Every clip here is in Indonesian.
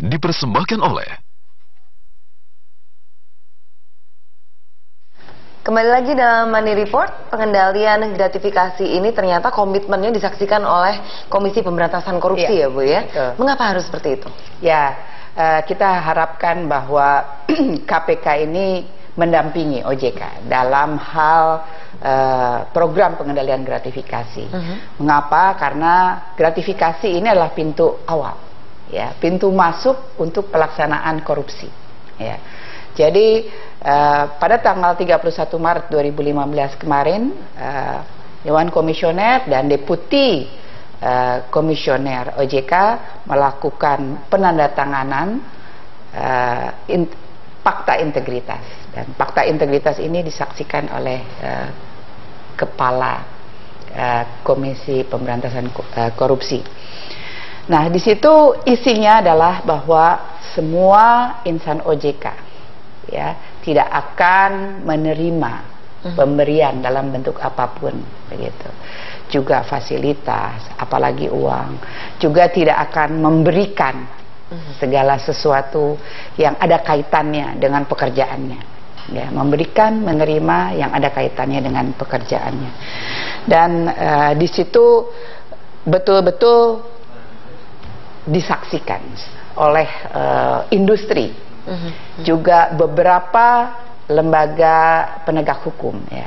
dipersembahkan oleh Kembali lagi dalam Money Report. Pengendalian gratifikasi ini ternyata komitmennya disaksikan oleh Komisi Pemberantasan Korupsi ya Bu ya. Mengapa harus seperti itu? Ya, kita harapkan bahwa KPK ini mendampingi OJK dalam hal program pengendalian gratifikasi. Mengapa? Karena gratifikasi ini adalah pintu awal, ya, pintu masuk untuk pelaksanaan korupsi. Ya. Jadi pada tanggal 31 Maret 2015 kemarin, Dewan Komisioner dan Deputi Komisioner OJK melakukan penandatanganan fakta integritas, dan fakta integritas ini disaksikan oleh Kepala Komisi Pemberantasan Korupsi. Nah, di situ isinya adalah bahwa semua insan OJK ya tidak akan menerima pemberian dalam bentuk apapun, begitu. Juga fasilitas, apalagi uang. Juga tidak akan memberikan segala sesuatu yang ada kaitannya dengan pekerjaannya. Ya, memberikan, menerima yang ada kaitannya dengan pekerjaannya. Dan di situ betul-betul disaksikan oleh industri. Juga beberapa lembaga penegak hukum ya.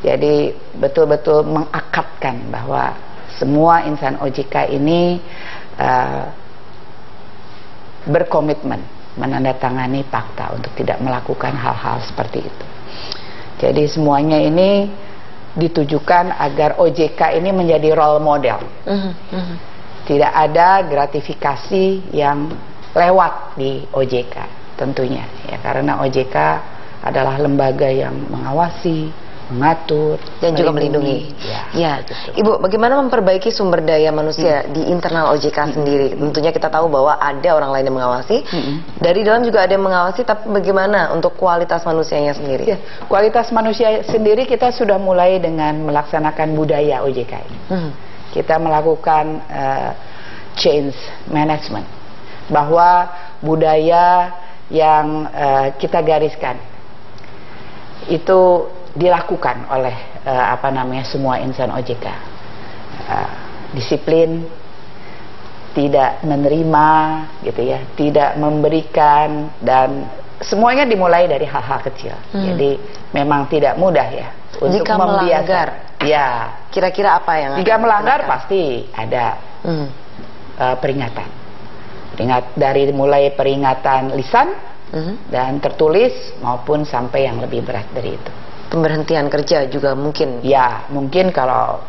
Jadi betul-betul mengakatkan bahwa semua insan OJK ini berkomitmen menandatangani fakta untuk tidak melakukan hal-hal seperti itu. Jadi semuanya ini ditujukan agar OJK ini menjadi role model. Tidak ada gratifikasi yang lewat di OJK. Tentunya ya, karena OJK adalah lembaga yang mengawasi, mengatur, dan juga melindungi. Ya, Ibu, bagaimana memperbaiki sumber daya manusia di internal OJK sendiri? Tentunya kita tahu bahwa ada orang lain yang mengawasi, dari dalam juga ada yang mengawasi, tapi bagaimana untuk kualitas manusianya sendiri? Ya, kualitas manusia sendiri kita sudah mulai dengan melaksanakan budaya OJK ini. Kita melakukan change management, bahwa budaya yang kita gariskan itu dilakukan oleh semua insan OJK. Disiplin, tidak menerima, gitu ya, tidak memberikan, dan semuanya dimulai dari hal-hal kecil. Jadi memang tidak mudah ya untuk jika melanggar. Ya, kira-kira apa yang jika melanggar pasti ada peringatan. Dari mulai peringatan lisan dan tertulis maupun sampai yang lebih berat dari itu. Pemberhentian kerja juga mungkin. Ya, mungkin kalau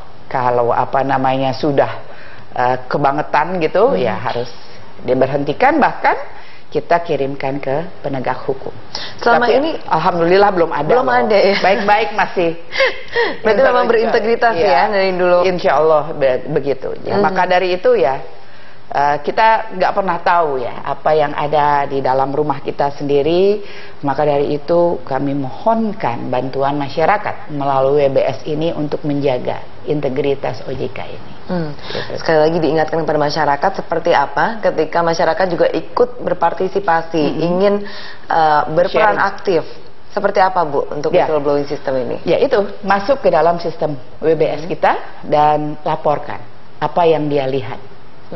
sudah kebangetan gitu ya harus diberhentikan, bahkan kita kirimkan ke penegak hukum. Selama ini alhamdulillah belum ada. Belum ada ya. Baik-baik masih. Berarti memang berintegritas ya dari dulu. Insya Allah begitu. Ya, maka dari itu ya kita nggak pernah tahu ya apa yang ada di dalam rumah kita sendiri. Maka dari itu kami mohonkan bantuan masyarakat melalui WBS ini untuk menjaga integritas OJK ini. Gitu. Sekali lagi diingatkan kepada masyarakat seperti apa ketika masyarakat juga ikut berpartisipasi, ingin berperan aktif. Seperti apa Bu untuk whistleblowing system ini? Ya, itu masuk ke dalam sistem WBS kita dan laporkan apa yang dia lihat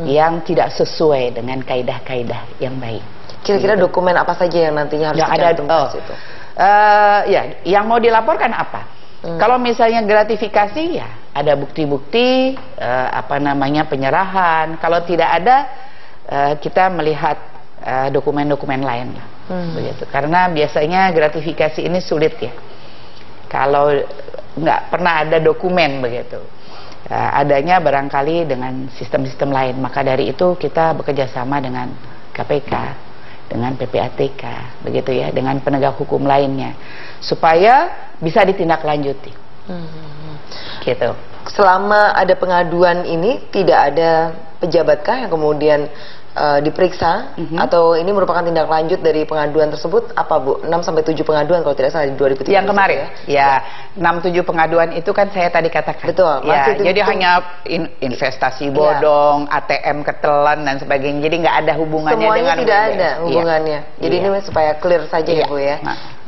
yang tidak sesuai dengan kaidah-kaidah yang baik. Kira-kira dokumen apa saja yang nantinya harus dicantumkan di situ? Ya, yang mau dilaporkan apa? Kalau misalnya gratifikasi ya ada bukti-bukti penyerahan. Kalau tidak ada kita melihat dokumen-dokumen lain lah. Begitu. Karena biasanya gratifikasi ini sulit ya. Kalau nggak pernah ada dokumen begitu. Adanya barangkali dengan sistem-sistem lain. Maka dari itu kita bekerja sama dengan KPK, dengan PPATK, begitu ya, dengan penegak hukum lainnya, supaya bisa ditindaklanjuti. Gitu. Selama ada pengaduan ini tidak ada pejabatkah yang kemudian diperiksa atau ini merupakan tindak lanjut dari pengaduan tersebut apa Bu? 6-7 pengaduan kalau tidak salah di 2013 yang kemarin ya 6-7 pengaduan itu kan saya tadi katakan. Betul. Ya, jadi hanya investasi bodong, ATM ketelan dan sebagainya. Jadi nggak ada hubungannya semuanya dengan tidak ada hubungannya. Jadi ini supaya clear saja ya Bu ya.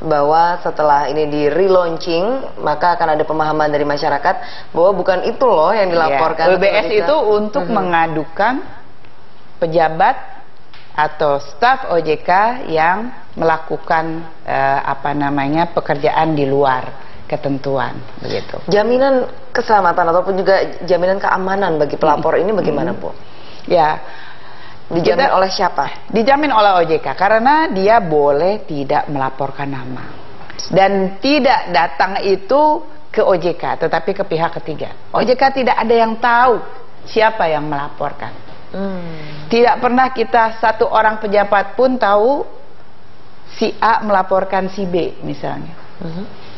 Bahwa setelah ini di relaunching maka akan ada pemahaman dari masyarakat bahwa bukan itu loh yang dilaporkan. WBS itu untuk mengadukan pejabat atau staf OJK yang melakukan pekerjaan di luar ketentuan begitu. Jaminan keselamatan ataupun juga jaminan keamanan bagi pelapor ini bagaimana Bu? Ya, dijamin oleh siapa? Dijamin oleh OJK karena dia boleh tidak melaporkan nama dan tidak datang itu ke OJK tetapi ke pihak ketiga. OJK tidak ada yang tahu siapa yang melaporkan. Tidak pernah kita satu orang pejabat pun tahu si A melaporkan si B misalnya.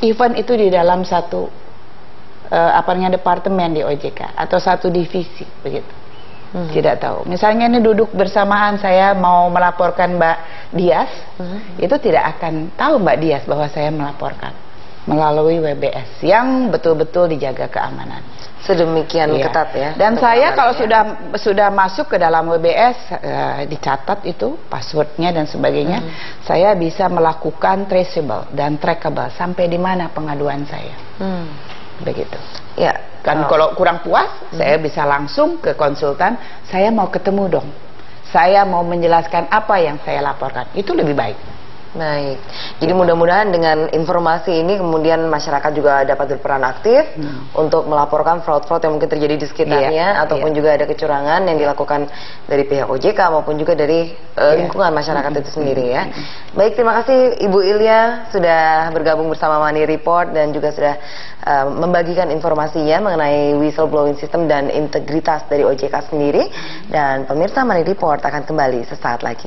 Even itu di dalam satu departemen di OJK atau satu divisi begitu. Tidak tahu. Misalnya ini duduk bersamaan saya mau melaporkan Mbak Dias, itu tidak akan tahu Mbak Dias bahwa saya melaporkan melalui WBS yang betul-betul dijaga keamanan. Sedemikian ketat ya. Dan saya kalau sudah masuk ke dalam WBS dicatat itu passwordnya dan sebagainya, saya bisa melakukan traceable dan trackable sampai di mana pengaduan saya. Begitu. Ya. Kan kalau kurang puas, saya bisa langsung ke konsultan. Saya mau ketemu dong. Saya mau menjelaskan apa yang saya laporkan. Itu lebih baik. Baik, jadi mudah-mudahan dengan informasi ini kemudian masyarakat juga dapat berperan aktif untuk melaporkan fraud-fraud yang mungkin terjadi di sekitarnya ataupun juga ada kecurangan yang dilakukan dari pihak OJK maupun juga dari lingkungan masyarakat itu sendiri ya. Baik, terima kasih Ibu Ilya sudah bergabung bersama Money Report dan juga sudah membagikan informasinya mengenai whistleblowing system dan integritas dari OJK sendiri. Dan pemirsa, Money Report akan kembali sesaat lagi.